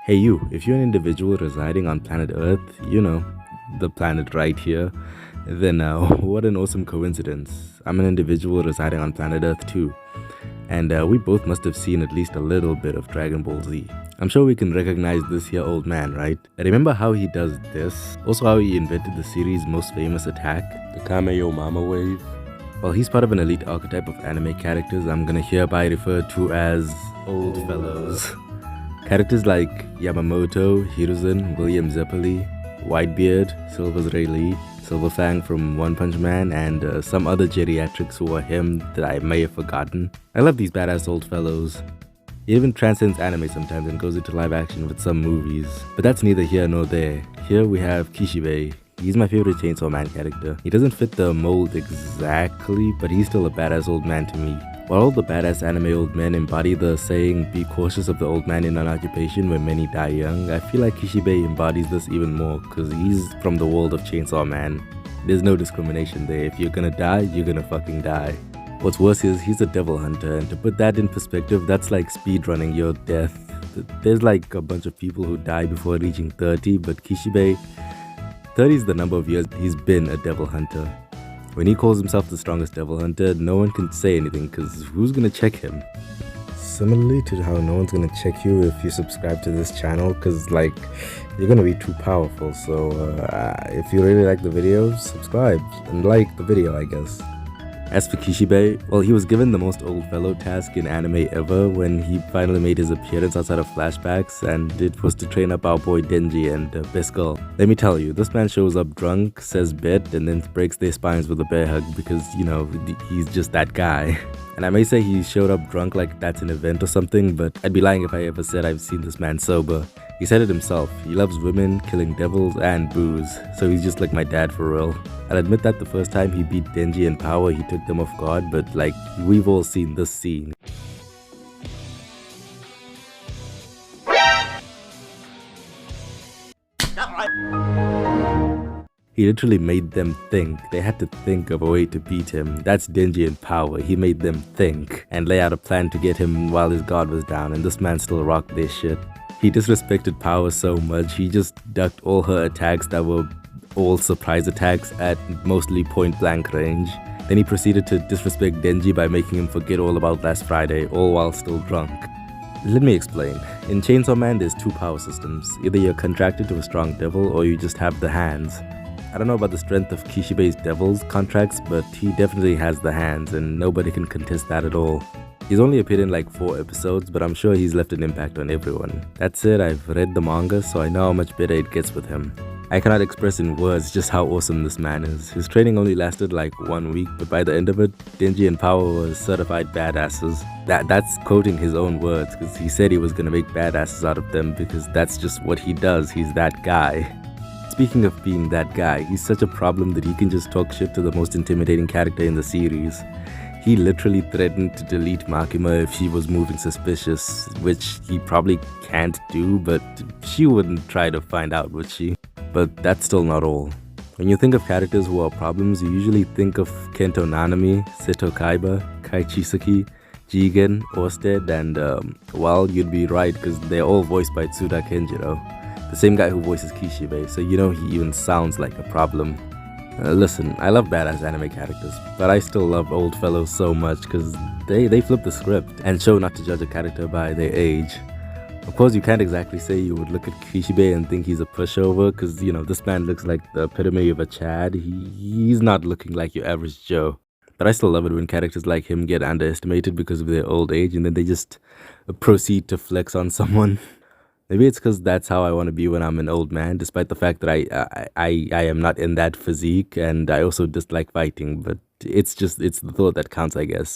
Hey you, if you're an individual residing on planet Earth, the planet right here, then what an awesome coincidence. I'm an individual residing on planet Earth too, and we both must have seen at least a little bit of Dragon Ball Z. I'm sure we can recognize this here old man, right? Remember how he does this? Also how he invented the series' most famous attack, the Kameo Mama Wave? Well, he's part of an elite archetype of anime characters I'm gonna hereby refer to as old fellows. Characters like Yamamoto, Hiruzen, William Zeppeli, Whitebeard, Silver's Ray Lee, Silverfang from One Punch Man, and some other geriatrics who are him that I may have forgotten. I love these badass old fellows. He even transcends anime sometimes and goes into live action with some movies. But that's neither here nor there. Here we have Kishibe. He's my favorite Chainsaw Man character. He doesn't fit the mold exactly, but he's still a badass old man to me. While all the badass anime old men embody the saying, be cautious of the old man in an occupation where many die young, I feel like Kishibe embodies this even more because he's from the world of Chainsaw Man. There's no discrimination there. If you're gonna die, you're gonna fucking die. What's worse is he's a devil hunter, and to put that in perspective, that's like speedrunning your death. There's like a bunch of people who die before reaching 30, but Kishibe, 30 is the number of years he's been a devil hunter. When he calls himself the strongest devil hunter, no one can say anything because who's gonna check him? Similarly to how no one's gonna check you if you subscribe to this channel because you're gonna be too powerful. So if you really like the video, subscribe and like the video, I guess. As for Kishibe, well, he was given the most old fellow task in anime ever when he finally made his appearance outside of flashbacks, and it was to train up our boy Denji and Best Girl. Let me tell you, this man shows up drunk, says bet, and then breaks their spines with a bear hug because, he's just that guy. And I may say he showed up drunk like that's an event or something, but I'd be lying if I ever said I've seen this man sober. He said it himself, he loves women, killing devils, and booze, so he's just like my dad for real. I'll admit that the first time he beat Denji in power, he took them off guard, but we've all seen this scene. He literally made them think. They had to think of a way to beat him. That's Denji in power. He made them think and lay out a plan to get him while his guard was down, and this man still rocked their shit. He disrespected Power so much, he just ducked all her attacks that were all surprise attacks at mostly point blank range. Then he proceeded to disrespect Denji by making him forget all about last Friday, all while still drunk. Let me explain. In Chainsaw Man, there's two power systems. Either you're contracted to a strong devil or you just have the hands. I don't know about the strength of Kishibe's devil's contracts, but he definitely has the hands and nobody can contest that at all. He's only appeared in 4 episodes, but I'm sure he's left an impact on everyone. That said, I've read the manga, so I know how much better it gets with him. I cannot express in words just how awesome this man is. His training only lasted 1 week, but by the end of it, Denji and Power were certified badasses. That's quoting his own words, because he said he was gonna make badasses out of them because that's just what he does, he's that guy. Speaking of being that guy, he's such a problem that he can just talk shit to the most intimidating character in the series. He literally threatened to delete Makima if she was moving suspicious, which he probably can't do, but she wouldn't try to find out, would she? But that's still not all. When you think of characters who are problems, you usually think of Kento Nanami, Seto Kaiba, Kai Chisaki, Jigen, Orsted, and well, you'd be right because they're all voiced by Tsuda Kenjiro, the same guy who voices Kishibe, so he even sounds like a problem. Listen, I love badass anime characters, but I still love old fellows so much because they flip the script and show not to judge a character by their age. Of course, you can't exactly say you would look at Kishibe and think he's a pushover because, this man looks like the epitome of a Chad. He's not looking like your average Joe. But I still love it when characters like him get underestimated because of their old age and then they just proceed to flex on someone. Maybe it's because that's how I want to be when I'm an old man, despite the fact that I am not in that physique and I also dislike fighting, but it's the thought that counts, I guess.